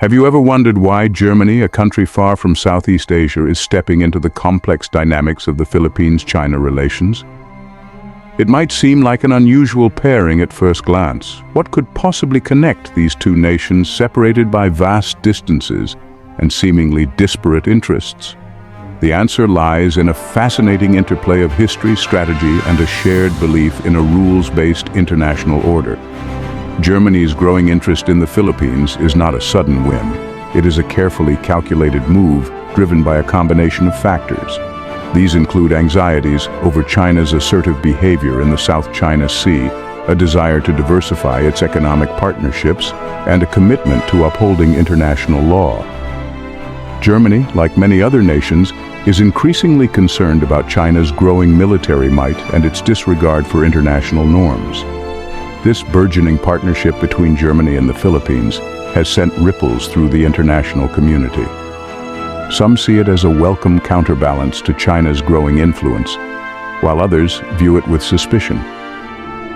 Have you ever wondered why Germany, a country far from Southeast Asia, is stepping into the complex dynamics of the Philippines-China relations? It might seem like an unusual pairing at first glance. What could possibly connect these two nations separated by vast distances and seemingly disparate interests? The answer lies in a fascinating interplay of history, strategy, and a shared belief in a rules-based international order. Germany's growing interest in the Philippines is not a sudden whim. It is a carefully calculated move driven by a combination of factors. These include anxieties over China's assertive behavior in the South China Sea, a desire to diversify its economic partnerships, and a commitment to upholding international law. Germany, like many other nations, is increasingly concerned about China's growing military might and its disregard for international norms. This burgeoning partnership between Germany and the Philippines has sent ripples through the international community. Some see it as a welcome counterbalance to China's growing influence, while others view it with suspicion.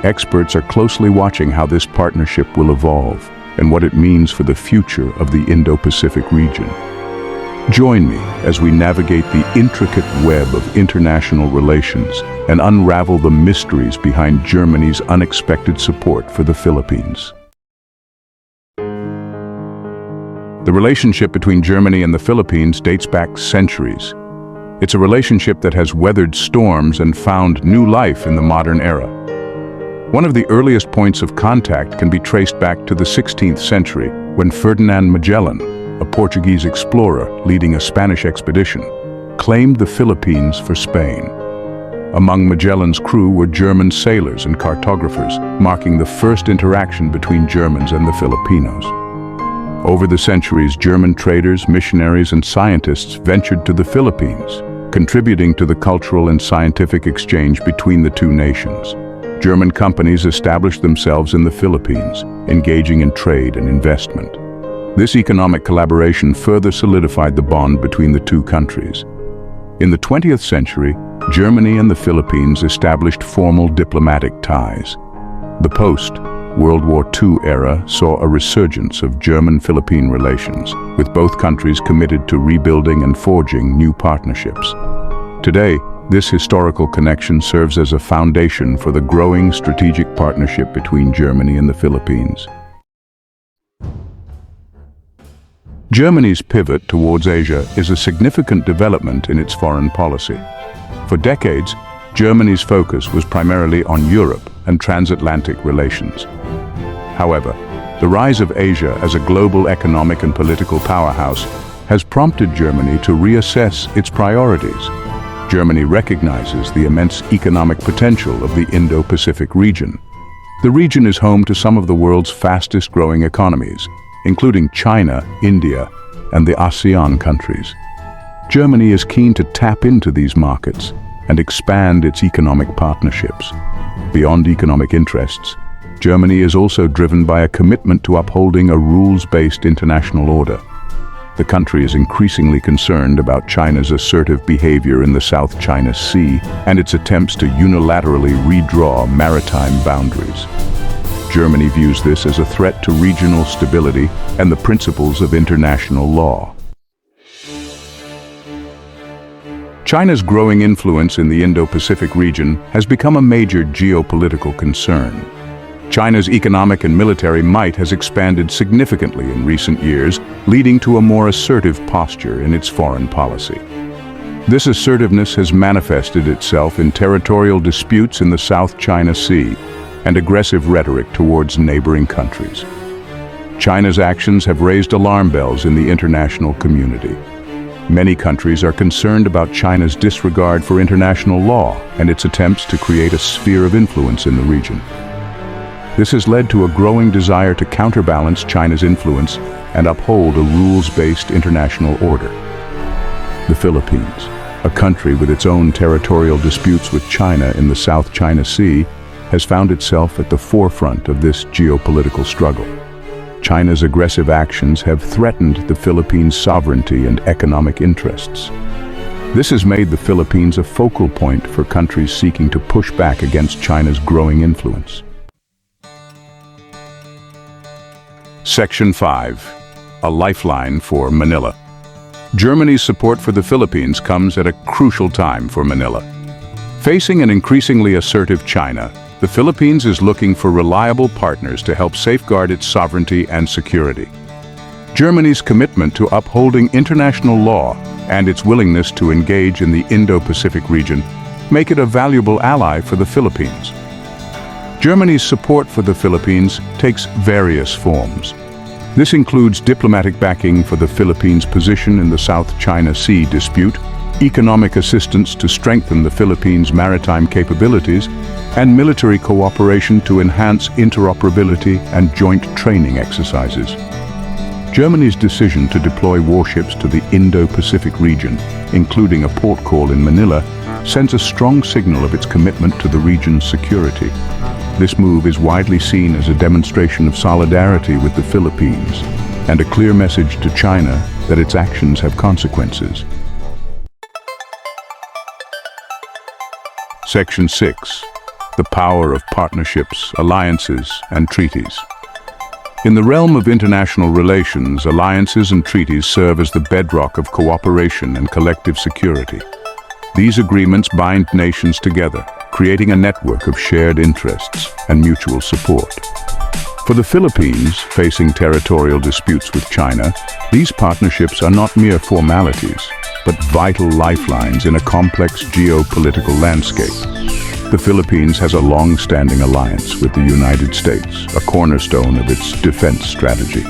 Experts are closely watching how this partnership will evolve and what it means for the future of the Indo-Pacific region. Join me as we navigate the intricate web of international relations and unravel the mysteries behind Germany's unexpected support for the Philippines. The relationship between Germany and the Philippines dates back centuries. It's a relationship that has weathered storms and found new life in the modern era. One of the earliest points of contact can be traced back to the 16th century, when Ferdinand Magellan, a Portuguese explorer leading a Spanish expedition, claimed the Philippines for Spain. Among Magellan's crew were German sailors and cartographers, marking the first interaction between Germans and the Filipinos. Over the centuries, German traders, missionaries, and scientists ventured to the Philippines, contributing to the cultural and scientific exchange between the two nations. German companies established themselves in the Philippines, engaging in trade and investment. This economic collaboration further solidified the bond between the two countries. In the 20th century, Germany and the Philippines established formal diplomatic ties. The post-World War II era saw a resurgence of German-Philippine relations, with both countries committed to rebuilding and forging new partnerships. Today, this historical connection serves as a foundation for the growing strategic partnership between Germany and the Philippines. Germany's pivot towards Asia is a significant development in its foreign policy. For decades, Germany's focus was primarily on Europe and transatlantic relations. However, the rise of Asia as a global economic and political powerhouse has prompted Germany to reassess its priorities. Germany recognizes the immense economic potential of the Indo-Pacific region. The region is home to some of the world's fastest-growing economies, including China, India, and the ASEAN countries. Germany is keen to tap into these markets and expand its economic partnerships. Beyond economic interests, Germany is also driven by a commitment to upholding a rules-based international order. The country is increasingly concerned about China's assertive behavior in the South China Sea and its attempts to unilaterally redraw maritime boundaries. Germany views this as a threat to regional stability and the principles of international law. China's growing influence in the Indo-Pacific region has become a major geopolitical concern. China's economic and military might has expanded significantly in recent years, leading to a more assertive posture in its foreign policy. This assertiveness has manifested itself in territorial disputes in the South China Sea and aggressive rhetoric towards neighboring countries. China's actions have raised alarm bells in the international community. Many countries are concerned about China's disregard for international law and its attempts to create a sphere of influence in the region. This has led to a growing desire to counterbalance China's influence and uphold a rules-based international order. The Philippines, a country with its own territorial disputes with China in the South China Sea, has found itself at the forefront of this geopolitical struggle. China's aggressive actions have threatened the Philippines' sovereignty and economic interests. This has made the Philippines a focal point for countries seeking to push back against China's growing influence. Section 5. a lifeline for Manila. Germany's support for the Philippines comes at a crucial time for Manila. Facing an increasingly assertive China, the Philippines is looking for reliable partners to help safeguard its sovereignty and security. Germany's commitment to upholding international law and its willingness to engage in the Indo-Pacific region make it a valuable ally for the Philippines. Germany's support for the Philippines takes various forms. This includes diplomatic backing for the Philippines' position in the South China Sea dispute, economic assistance to strengthen the Philippines' maritime capabilities, and military cooperation to enhance interoperability and joint training exercises. Germany's decision to deploy warships to the Indo-Pacific region, including a port call in Manila, sends a strong signal of its commitment to the region's security. This move is widely seen as a demonstration of solidarity with the Philippines and a clear message to China that its actions have consequences. Section 6. The power of partnerships, alliances, and treaties. In the realm of international relations, alliances and treaties serve as the bedrock of cooperation and collective security. These agreements bind nations together, creating a network of shared interests and mutual support. For the Philippines, facing territorial disputes with China, these partnerships are not mere formalities, but vital lifelines in a complex geopolitical landscape. The Philippines has a long-standing alliance with the United States, a cornerstone of its defense strategy.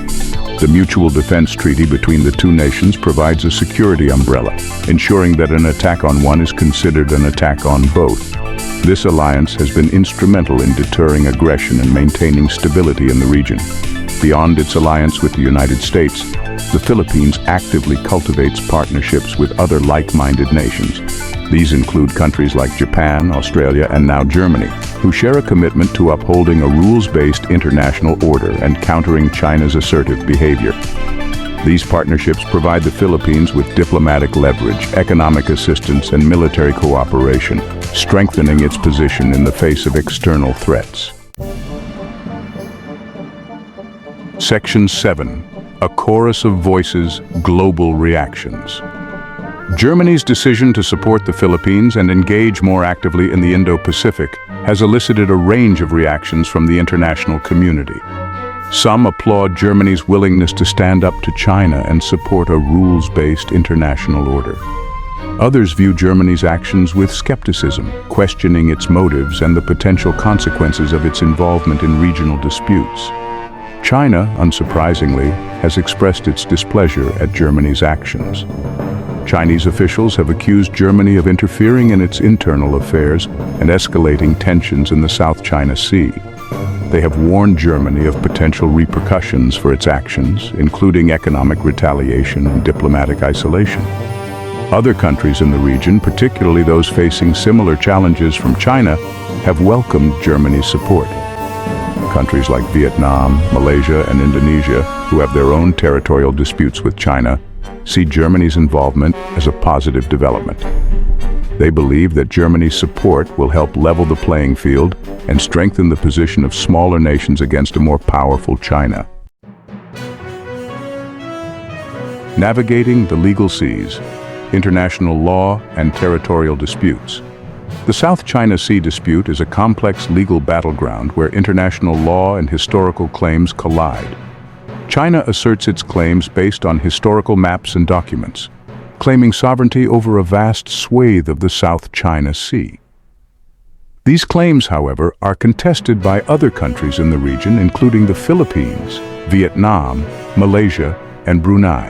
The Mutual Defense Treaty between the two nations provides a security umbrella, ensuring that an attack on one is considered an attack on both. This alliance has been instrumental in deterring aggression and maintaining stability in the region. Beyond its alliance with the United States, the Philippines actively cultivates partnerships with other like-minded nations. These include countries like Japan, Australia, and now Germany, who share a commitment to upholding a rules-based international order and countering China's assertive behavior. These partnerships provide the Philippines with diplomatic leverage, economic assistance, and military cooperation, strengthening its position in the face of external threats. Section 7. A chorus of voices, global reactions. Germany's decision to support the Philippines and engage more actively in the Indo-Pacific has elicited a range of reactions from the international community. Some applaud Germany's willingness to stand up to China and support a rules-based international order. Others view Germany's actions with skepticism, questioning its motives and the potential consequences of its involvement in regional disputes. China, unsurprisingly, has expressed its displeasure at Germany's actions. Chinese officials have accused Germany of interfering in its internal affairs and escalating tensions in the South China Sea. They have warned Germany of potential repercussions for its actions, including economic retaliation and diplomatic isolation. Other countries in the region, particularly those facing similar challenges from China, have welcomed Germany's support. Countries like Vietnam, Malaysia, and Indonesia, who have their own territorial disputes with China, see Germany's involvement as a positive development. They believe that Germany's support will help level the playing field and strengthen the position of smaller nations against a more powerful China. Navigating the legal seas, international law, and territorial disputes. The South China Sea dispute is a complex legal battleground where international law and historical claims collide. China asserts its claims based on historical maps and documents, claiming sovereignty over a vast swathe of the South China Sea. These claims, however, are contested by other countries in the region, including the Philippines, Vietnam, Malaysia, and Brunei.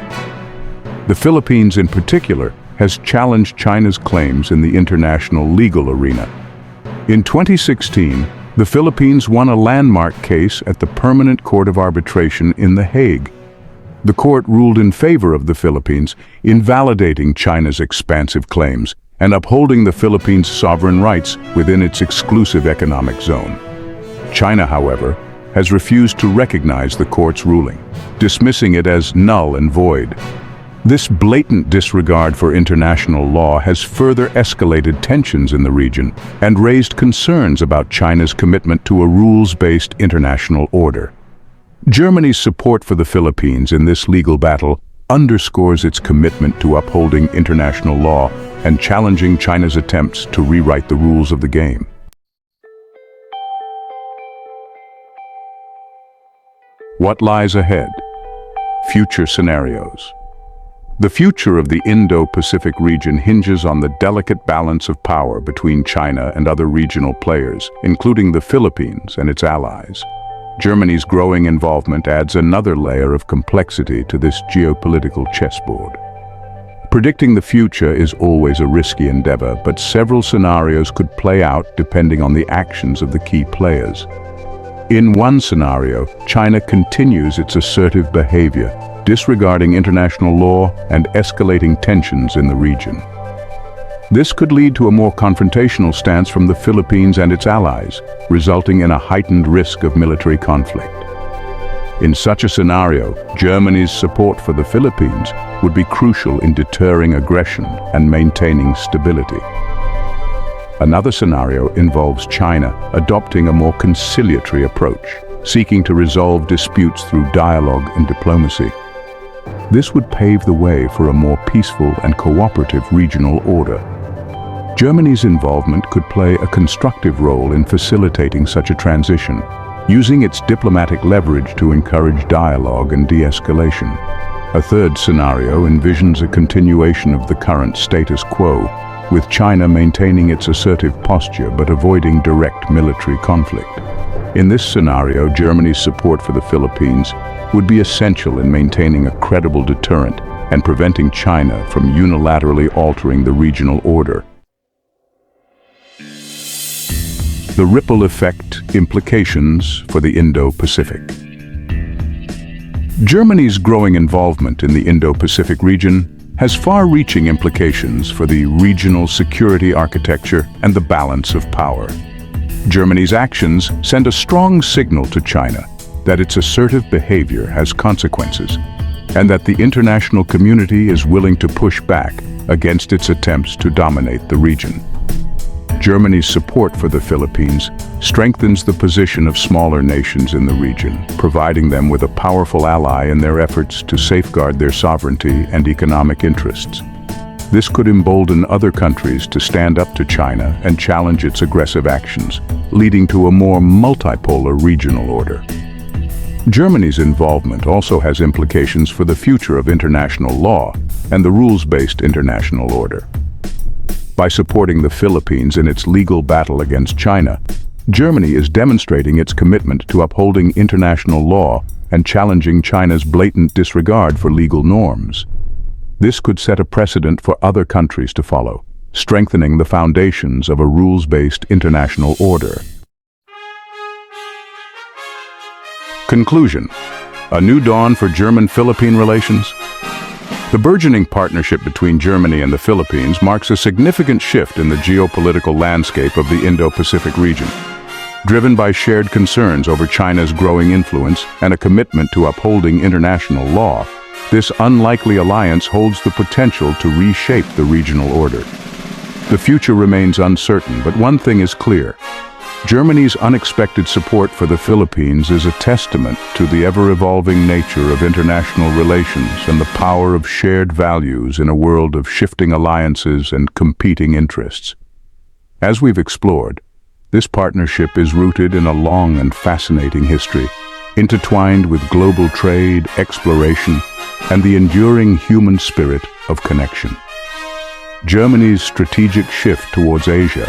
The Philippines, in particular, has challenged China's claims in the international legal arena. In 2016, the Philippines won a landmark case at the Permanent Court of Arbitration in The Hague. The court ruled in favor of the Philippines, invalidating China's expansive claims and upholding the Philippines' sovereign rights within its exclusive economic zone. China, however, has refused to recognize the court's ruling, dismissing it as null and void. This blatant disregard for international law has further escalated tensions in the region and raised concerns about China's commitment to a rules-based international order. Germany's support for the Philippines in this legal battle underscores its commitment to upholding international law and challenging China's attempts to rewrite the rules of the game. What lies ahead? Future scenarios. The future of the Indo-Pacific region hinges on the delicate balance of power between China and other regional players, including the Philippines and its allies. Germany's growing involvement adds another layer of complexity to this geopolitical chessboard. Predicting the future is always a risky endeavor, but several scenarios could play out depending on the actions of the key players. In one scenario, China continues its assertive behavior, disregarding international law and escalating tensions in the region. This could lead to a more confrontational stance from the Philippines and its allies, resulting in a heightened risk of military conflict. In such a scenario, Germany's support for the Philippines would be crucial in deterring aggression and maintaining stability. Another scenario involves China adopting a more conciliatory approach, seeking to resolve disputes through dialogue and diplomacy. This would pave the way for a more peaceful and cooperative regional order. Germany's involvement could play a constructive role in facilitating such a transition, using its diplomatic leverage to encourage dialogue and de-escalation. A third scenario envisions a continuation of the current status quo, with China maintaining its assertive posture but avoiding direct military conflict. In this scenario, Germany's support for the Philippines would be essential in maintaining a credible deterrent and preventing China from unilaterally altering the regional order. The ripple effect implications for the Indo-Pacific. Germany's growing involvement in the Indo-Pacific region has far-reaching implications for the regional security architecture and the balance of power. Germany's actions send a strong signal to China that its assertive behavior has consequences, and that the international community is willing to push back against its attempts to dominate the region. Germany's support for the Philippines strengthens the position of smaller nations in the region, providing them with a powerful ally in their efforts to safeguard their sovereignty and economic interests. This could embolden other countries to stand up to China and challenge its aggressive actions, leading to a more multipolar regional order. Germany's involvement also has implications for the future of international law and the rules-based international order. By supporting the Philippines in its legal battle against China, Germany is demonstrating its commitment to upholding international law and challenging China's blatant disregard for legal norms. This could set a precedent for other countries to follow, strengthening the foundations of a rules-based international order. Conclusion: a new dawn for German-Philippine relations? The burgeoning partnership between Germany and the Philippines marks a significant shift in the geopolitical landscape of the Indo-Pacific region. Driven by shared concerns over China's growing influence and a commitment to upholding international law, this unlikely alliance holds the potential to reshape the regional order. The future remains uncertain, but one thing is clear. Germany's unexpected support for the Philippines is a testament to the ever-evolving nature of international relations and the power of shared values in a world of shifting alliances and competing interests. As we've explored, this partnership is rooted in a long and fascinating history, intertwined with global trade, exploration, and the enduring human spirit of connection. Germany's strategic shift towards Asia,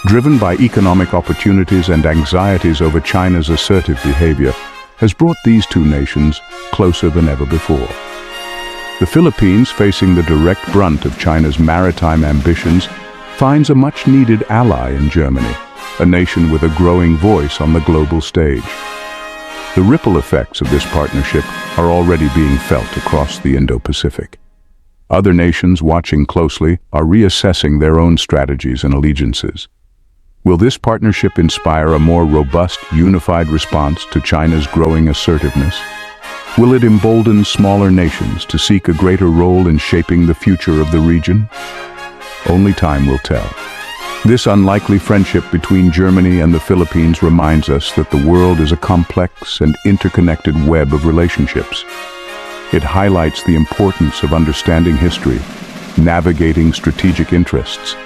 driven by economic opportunities and anxieties over China's assertive behavior, has brought these two nations closer than ever before. The Philippines, facing the direct brunt of China's maritime ambitions, finds a much-needed ally in Germany, a nation with a growing voice on the global stage. The ripple effects of this partnership are already being felt across the Indo-Pacific. Other nations watching closely are reassessing their own strategies and allegiances. Will this partnership inspire a more robust, unified response to China's growing assertiveness? Will it embolden smaller nations to seek a greater role in shaping the future of the region? Only time will tell. This unlikely friendship between Germany and the Philippines reminds us that the world is a complex and interconnected web of relationships. It highlights the importance of understanding history, navigating strategic interests,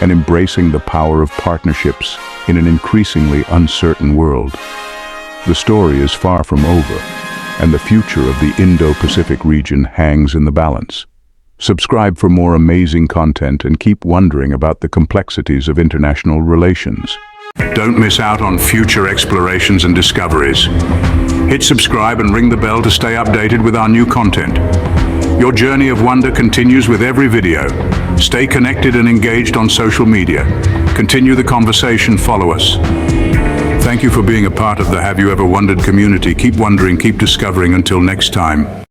and embracing the power of partnerships in an increasingly uncertain world. The story is far from over, and the future of the Indo-Pacific region hangs in the balance. Subscribe for more amazing content and keep wondering about the complexities of international relations. Don't miss out on future explorations and discoveries. Hit subscribe and ring the bell to stay updated with our new content. Your journey of wonder continues with every video. Stay connected and engaged on social media. Continue the conversation, follow us. Thank you for being a part of the Have You Ever Wondered community. Keep wondering, keep discovering. Until next time.